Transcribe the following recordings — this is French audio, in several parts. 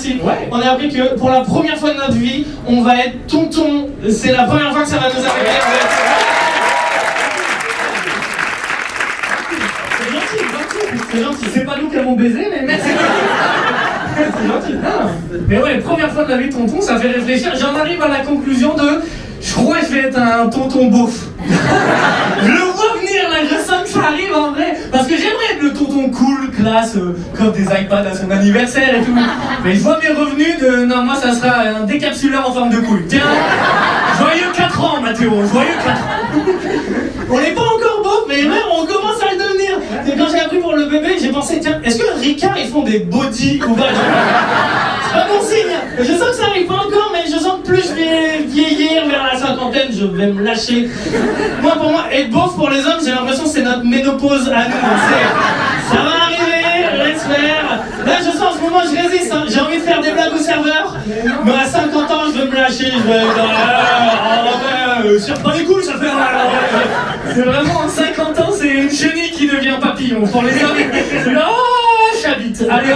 merci. Ouais. On a appris que pour la première fois de notre vie, on va être tonton. C'est la première fois que ça va nous arriver. C'est gentil. C'est pas nous qui avons baisé, mais merci. C'est gentil. Ah. Mais ouais, première fois de la vie tonton, ça fait réfléchir. J'en arrive à la conclusion de... Je crois que je vais être un tonton beauf. Je le vois venir là, je sens que ça arrive en vrai. Parce que j'aimerais être le tonton cool, classe, comme des iPads à son anniversaire et tout. Mais je vois mes revenus de... Non, moi ça sera un décapsuleur en forme de couille. Tiens, joyeux 4 ans Mathéo, joyeux 4 ans. On n'est pas encore beau, mais même on commence à le devenir. Et quand j'ai appris pour le bébé, j'ai pensé, tiens, est-ce que Ricard ils font des body ou pas? C'est pas bon signe. Je sens que ça arrive pas encore, mais je sens que plus je vais vieillir vers la cinquantaine, je vais me lâcher. Moi, pour moi, être beauf pour les hommes, j'ai l'impression que c'est notre ménopause à nous. Ça va arriver, laisse faire. Là, je sens en ce moment, je résiste. Hein. J'ai envie de faire des blagues au serveur, mais à 50 ans, je vais me lâcher. Je vais sur pas les couilles, ça fait. C'est vraiment, 50 ans, c'est une chenille qui devient papillon. Pour les hommes, c'est là, oh, j'habite. Allez,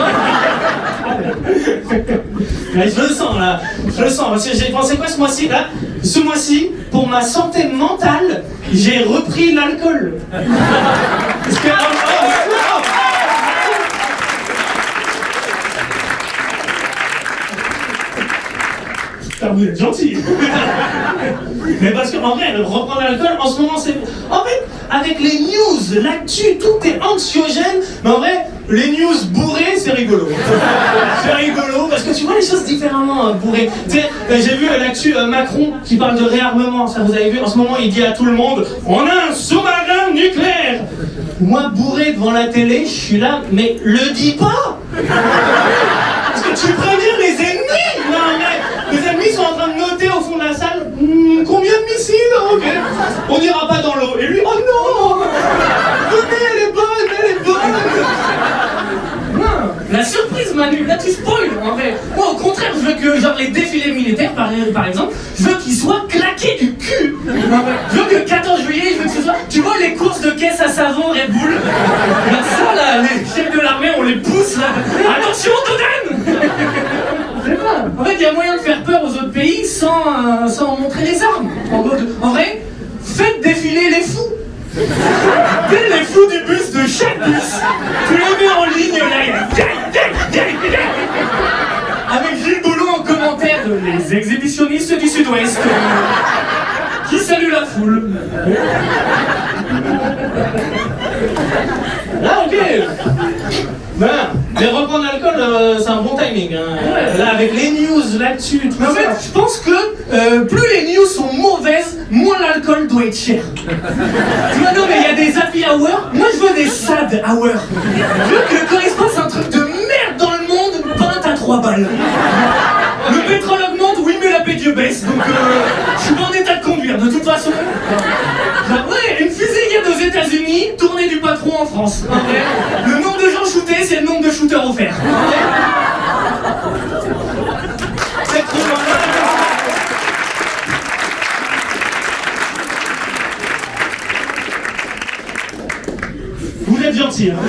Mais je le sens là, je le sens, parce que j'ai pensé quoi ce mois-ci là? Ce mois-ci, pour ma santé mentale, j'ai repris l'alcool. Parce que... Putain, vous êtes gentil. Mais parce qu'en vrai, reprendre l'alcool, en ce moment, c'est... En fait, avec les news, l'actu, tout est anxiogène. Mais en vrai, les news bourrées, c'est rigolo. C'est rigolo, parce que tu vois les choses différemment, bourrées. Tu sais, j'ai vu l'actu Macron qui parle de réarmement. Ça, vous avez vu, en ce moment, il dit à tout le monde, on a un sous-marin nucléaire. Moi, bourré devant la télé, je suis là, mais le dis pas. Parce que tu préviens les ennemis. Non, mais les ennemis sont en train de noter au fond de la salle, combien de missiles? Ok. On n'ira pas dans l'eau. Et lui, oh non. Venez, elle est bonne, elle est bonne. Non, la surprise Manu, là tu spoil en vrai. Moi au contraire, je veux que genre les défilés militaires par exemple, je veux qu'ils soient claqués du cul. Je veux que le 14 juillet, je veux que ce soit, tu vois les courses de caisse à savon Red Bull. Là, ça là, les chefs de l'armée, on les pousse là. Attention Doden. Je sais pas. En fait, il y a moyen de faire peur aux autres pays sans montrer les armes. En vrai, faites défiler les fous. Dès les fous du bus de chaque bus, tu les mets en ligne là, avec Gilles Boulot en commentaire de les exhibitionnistes du Sud-Ouest qui saluent la foule. Là, ok. Ben, mais reprendre l'alcool, c'est un bon timing. Hein. Là, avec les news, l'actu, tout En ça. fait, je pense que plus les news sont mauvaises, moins l'alcool doit être cher. Tu vois, non, mais il y a des happy hours. Moi, je veux des sad hours. Je veux que quand il se passe un truc de merde dans le monde, pinte à 3 balles. Le pétrole augmente, oui, mais la pédie baisse. Donc, je suis pas en état de conduire. De toute façon, ouais, une fusillade aux États-Unis, tournée du patron en France. En vrai, le nombre de gens shootés, c'est le nombre de shooters offerts. C'est trop bon. Vous êtes gentil, hein.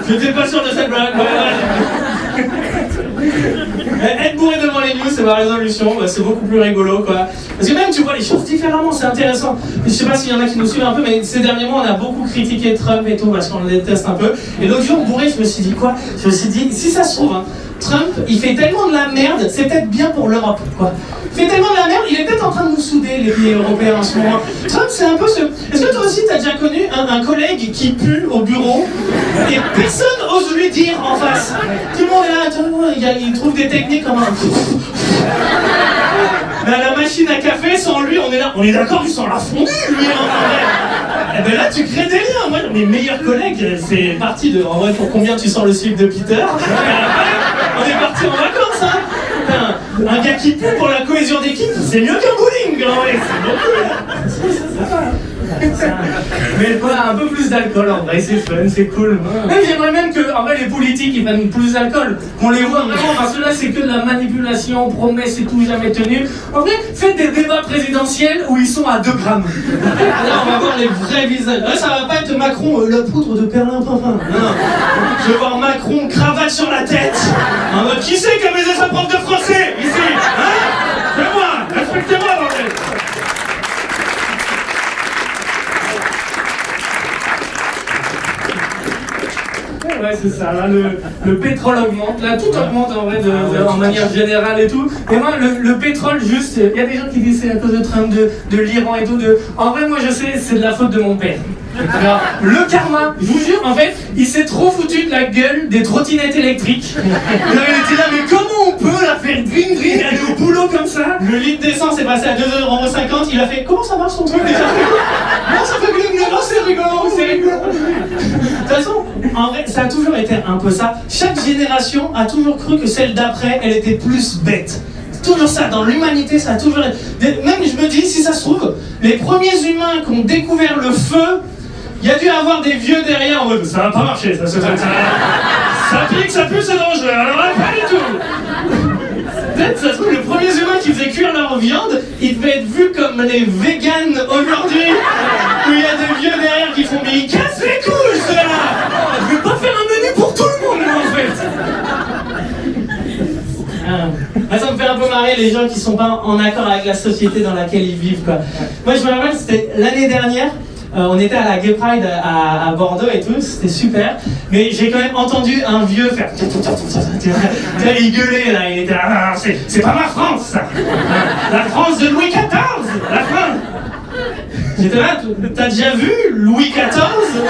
J'étais pas sûr de cette blague. Être bourré devant les news, c'est ma résolution, c'est beaucoup plus rigolo quoi. Parce que même tu vois les choses différemment, c'est intéressant. Je sais pas s'il y en a qui nous suivent un peu, mais ces derniers mois on a beaucoup critiqué Trump et tout parce qu'on le déteste un peu. Et l'autre jour bourré, je me suis dit quoi? Je me suis dit, si ça se trouve, hein, Trump il fait tellement de la merde, c'est peut-être bien pour l'Europe quoi. Il fait tellement de la merde, il est peut-être en train de nous souder les pays européens en ce moment. Trump c'est un peu ce... Est-ce que toi aussi t'as déjà connu un collègue qui pue au bureau et personne ose lui dire en face? Tout le monde est là, il trouve des techniques comme un... Mais à la machine à café, sans lui, on est là, on est d'accord, il sent la fondue lui en vrai. Et ben là tu crées des liens. Moi mes meilleurs collègues, c'est parti de... En vrai pour combien tu sens le slip de Peter? On est parti en vacances hein. Un gars qui pue pour la cohésion d'équipe, c'est mieux qu'un bowling, en vrai, c'est mieux. Mais voilà, un peu plus d'alcool en vrai, c'est fun, c'est cool. Même j'aimerais même que en vrai, les politiques ils prennent plus d'alcool, qu'on les voit vraiment, parce que là c'est que de la manipulation, promesses et tout, jamais tenu. En vrai, faites des débats présidentiels où ils sont à 2 grammes. Là, on va voir les vrais visages. Là, ça va pas être Macron, la poudre de perlimpinpin. Non. Je vais voir Macron, cravate sur la tête. En mode, qui c'est qui a baisé sa prof de français ici? Hein? C'est moi, respectez-moi, bordel. Ouais, c'est ça, là, le pétrole augmente, là, tout augmente en vrai, en manière générale et tout. Et moi, le pétrole, juste, il y a des gens qui disent c'est à cause de Trump, de l'Iran et tout. En vrai, moi, je sais, c'est de la faute de mon père. Alors, le karma, je vous jure, en fait, il s'est trop foutu de la gueule des trottinettes électriques. Alors, il était là, mais comment on peut la faire green green, aller au boulot comme ça? Le litre d'essence est passé à 2,50 €, il a fait, comment ça marche son truc déjà? Non, ça fait green, non, c'est rigolo, c'est rigolo. De toute façon, en vrai, ça a toujours été un peu ça. Chaque génération a toujours cru que celle d'après, elle était plus bête. C'est toujours ça, dans l'humanité, ça a toujours été... Même, je me dis, si ça se trouve, les premiers humains qui ont découvert le feu, il y a dû avoir des vieux derrière en mode, ça va pas marcher, ça pique, ça pue, c'est dangereux, alors là, pas du tout. Peut-être, ça se trouve, les premiers humains qui faisaient cuire leur viande, ils devaient être vus comme les véganes aujourd'hui, où il y a des vieux derrière qui font, mais ils cassent les couilles, ceux-là. Je vais pas faire un menu pour tout le monde, moi, en fait. Ça me fait un peu marrer les gens qui sont pas en accord avec la société dans laquelle ils vivent, quoi. Moi, je me rappelle, c'était l'année dernière. On était à la Gay Pride à Bordeaux et tout, c'était super. Mais j'ai quand même entendu un vieux faire... Il gueulait là, il était là, ah, c'est pas ma France ça. La France de Louis XIV, la France. J'étais là, t'as déjà vu Louis XIV?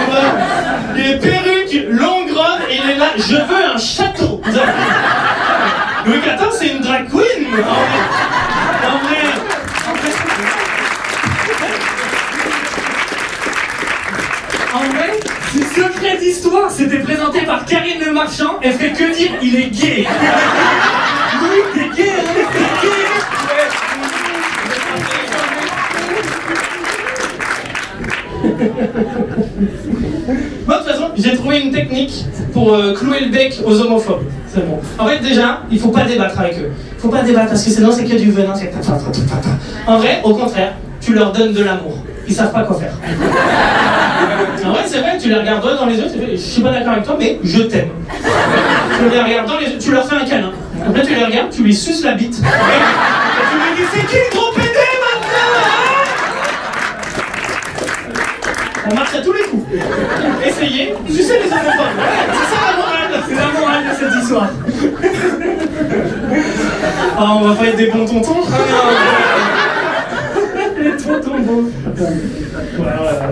Il est perruque, longue robe, et il est là, je veux un château. Louis XIV c'est une drag queen. En vrai. En vrai, si Secret d'Histoire s'était présenté par Karine Le Marchand, elle ferait que dire il est gay. Oui, t'es gay, hein, t'es gay. Moi, de toute façon, j'ai trouvé une technique pour clouer le bec aux homophobes. C'est bon. En fait, déjà, il faut pas débattre avec eux. Il faut pas débattre parce que sinon, c'est que du venin. C'est... En vrai, au contraire, tu leur donnes de l'amour. Ils savent pas quoi faire. En vrai, c'est vrai, tu les regardes droit dans les yeux, tu fais, je suis pas d'accord avec toi, mais je t'aime. Tu les regardes dans les yeux, tu leur fais un câlin. Après, tu les regardes, tu lui suces la bite. Et tu lui dis, c'est qui le gros pédé maintenant, hein? Ça marche à tous les coups. Essayez, sucez les homophobes. C'est ça la morale. C'est la morale de cette histoire. Ah, on va pas être des bons tontons. Les tontons beaux.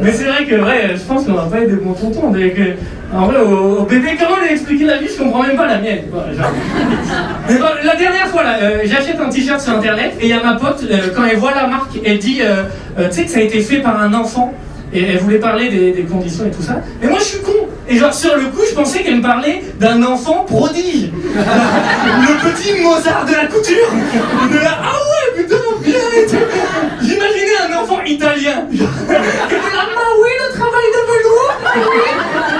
Mais c'est vrai que, ouais, je pense qu'on va pas être des bons tontons. En vrai, au bébé, comment lui expliquer la vie? Je comprends même pas la mienne. Mais bon, la dernière fois, là, j'achète un t-shirt sur internet et il y a ma pote, quand elle voit la marque, elle dit, tu sais que ça a été fait par un enfant. Et elle voulait parler des conditions et tout ça. Mais moi je suis con. Et genre sur le coup je pensais qu'elle me parlait d'un enfant prodige. Le petit Mozart de la couture. De la, ah ouais putain bien et tout. J'imaginais un enfant italien. Qui était là, ah oui le travail de velours. Ah oui.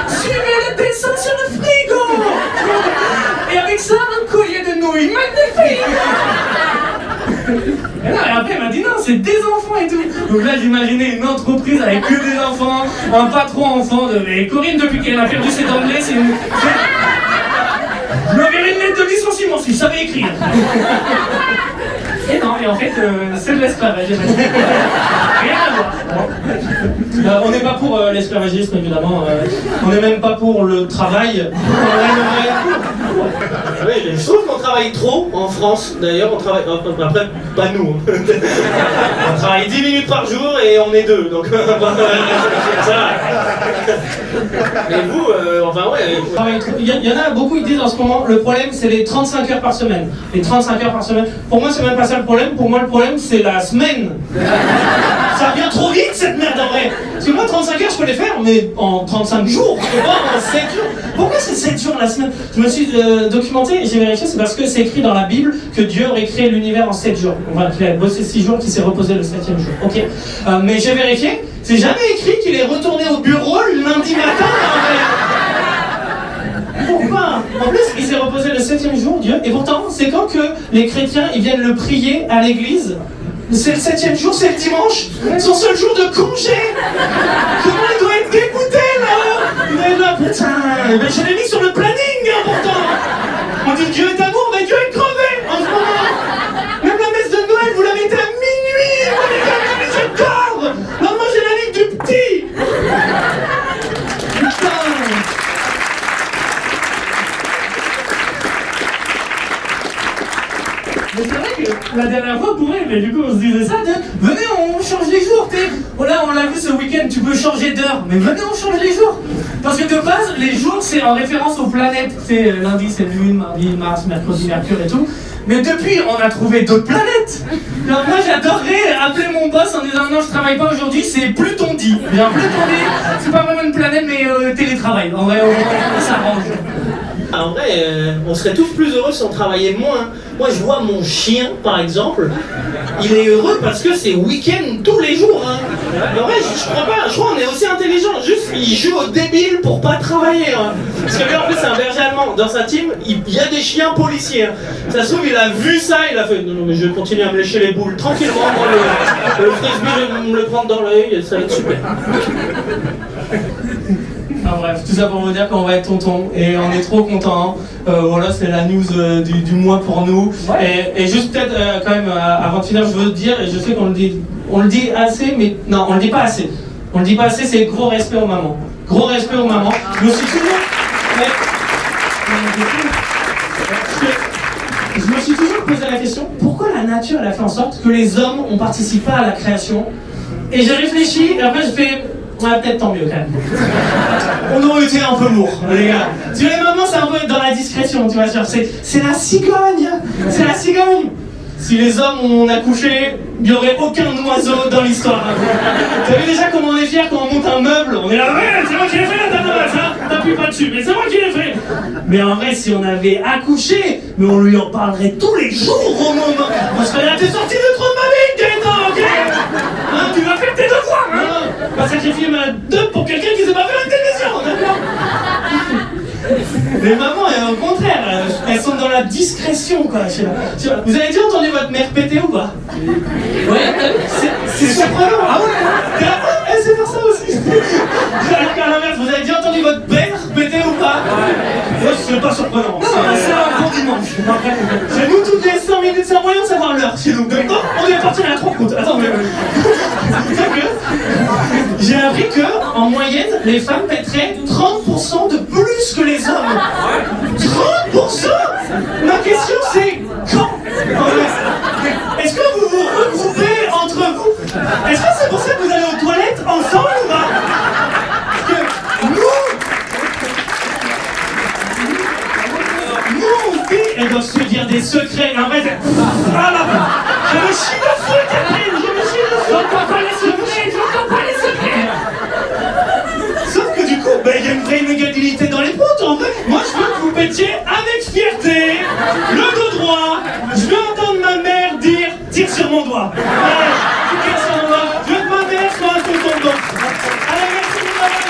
Suivez le dessin sur le frigo. Et avec ça un collier de nouilles. Magnifique. Et là, et après elle m'a dit non, c'est des enfants et tout. Donc là j'imaginais une entreprise avec que des enfants, un patron enfant Et Corinne, depuis qu'elle a perdu ses anglais, c'est une... Je lui enverrai une lettre de licenciement si je savais écrire. Et non, et en fait, c'est de l'esclavage. Rien à voir. On n'est pas pour l'esclavagisme, évidemment. On n'est même pas pour le travail. Oui, je trouve qu'on travaille trop en France. D'ailleurs, on travaille... Après, pas nous. On travaille 10 minutes par jour et on est 2. Donc, ça va. Mais vous, enfin, ouais. Il y en a beaucoup qui disent en ce moment, le problème, c'est les 35 heures par semaine. Les 35 heures par semaine. Pour moi, c'est même pas ça le problème. Pour moi, le problème, c'est la semaine. Ça vient trop vite, cette merde, en vrai. Parce que moi, 35 heures, je peux les faire, mais en 35 jours, pas en 7 jours. Pourquoi c'est 7 jours la semaine? Je me suis documenté et j'ai vérifié, c'est parce que c'est écrit dans la Bible que Dieu aurait créé l'univers en 7 jours. Enfin, qu'il a bossé 6 jours, qu'il s'est reposé le 7e jour. Ok. Mais j'ai vérifié, c'est jamais écrit qu'il est retourné au bureau le lundi matin. Pourquoi? En plus, il s'est reposé le 7e jour, Dieu. Et pourtant, c'est quand que les chrétiens ils viennent le prier à l'église? C'est le 7e jour, c'est le dimanche, son seul jour de congé. Comment il doit être dégoûté là? Il doit être là, putain, mais je l'ai mis sur le planning pourtant. On dit Dieu est amour, mais Dieu est crevé en ce moment. Même la messe de Noël, vous la mettez à minuit. Vous la mettez à minuit, c'est tard. Non, moi j'ai la ligne du petit. Putain. Mais c'est vrai que la dernière fois, mais du coup on se disait ça, venez on change les jours, oh là on l'a vu ce week-end, tu peux changer d'heure, mais venez on change les jours. Parce que de base, les jours c'est en référence aux planètes, c'est lundi c'est Lune, mardi, Mars, mercredi, Mercure et tout. Mais depuis, on a trouvé d'autres planètes. Alors moi j'adorerais appeler mon boss en disant non je travaille pas aujourd'hui, c'est Pluton dit. Bien Pluton dit, c'est pas vraiment une planète mais télétravail, en vrai on s'arrange. En vrai, on serait tous plus heureux si on travaillait moins. Moi, je vois mon chien, par exemple, il est heureux parce que c'est week-end tous les jours. Hein. En vrai, je crois pas, je crois qu'on est aussi intelligent. Juste, il joue au débile pour pas travailler. Hein. Parce que lui, en plus, c'est un berger allemand. Dans sa team, il y a des chiens policiers. Hein. Ça se trouve, il a vu ça, il a fait non, mais je vais continuer à me lécher les boules tranquillement. Moi, le frisbee, je vais me le prendre dans l'œil, ça va être super. Ah, bref, tout ça pour vous dire qu'on va être tonton et on est trop contents. Voilà, c'est la news du mois pour nous. Ouais. Et juste peut-être quand même avant de finir, je veux dire, et je sais qu'on le dit assez, mais non, on le dit pas assez. On le dit pas assez, c'est gros respect aux mamans. Gros respect aux mamans. Je me suis toujours, je me suis toujours posé la question, pourquoi la nature elle a fait en sorte que les hommes on participe pas à la création? Et j'ai réfléchi, et après j'ai fait. Ouais, peut-être tant mieux quand même. On aurait été un peu lourd, les gars. Tu vois, les mamans, c'est un peu être dans la discrétion, tu vois. C'est la cigogne. C'est la cigogne. Si les hommes ont accouché, il n'y aurait aucun oiseau dans l'histoire. Vous savez déjà comment on est fiers quand on monte un meuble? On est là, ouais, c'est moi qui l'ai fait la dernière match, hein. T'appuies pas dessus, mais c'est moi qui l'ai fait. Mais en vrai, si on avait accouché, mais on lui en parlerait tous les jours au moment. On serait là, t'es sorti de trop de ma vie, Gaëtan, ok? Hein, tu vas faire tes devoirs, hein? Pas sacrifier ma deux pour quelqu'un qui s'est pas fait la télévision, d'accord? Les mamans, au contraire, elles sont dans la discrétion, quoi. Vous avez déjà entendu votre mère péter ou pas? Ouais, c'est surprenant. Ah ouais? Elle sait faire ça aussi. Alors qu'à l'inverse, vous avez déjà entendu votre père péter ou pas? Ouais, c'est pas surprenant. C'est un bon dimanche. Chez nous, toutes les 5 minutes, c'est un moyen de savoir l'heure chez nous. Donc, on est parti à la 3 routes. Attends, mais. J'ai appris que, en moyenne, les femmes pèteraient 30% de plus que les hommes. 30%? Ma question c'est quand? Est-ce que vous vous regroupez entre vous? Est-ce que c'est pour ça que vous allez aux toilettes ensemble ou pas? Parce que nous filles, elles doivent se dire des secrets. En fait, ah là, je me chie dessus, Catherine, je me chie dessus. J'entends pas les secrets, j'entends pas les secrets. Sauf que du coup, il y a une vraie inégalité dans les potes en vrai. Moi je veux que vous pétiez avec fierté, le dos droit. Je veux entendre ma mère dire tire sur mon doigt. Allez, tire sur mon doigt. Je veux que ma mère soit un tonton dedans. Allez, merci de m'avoir.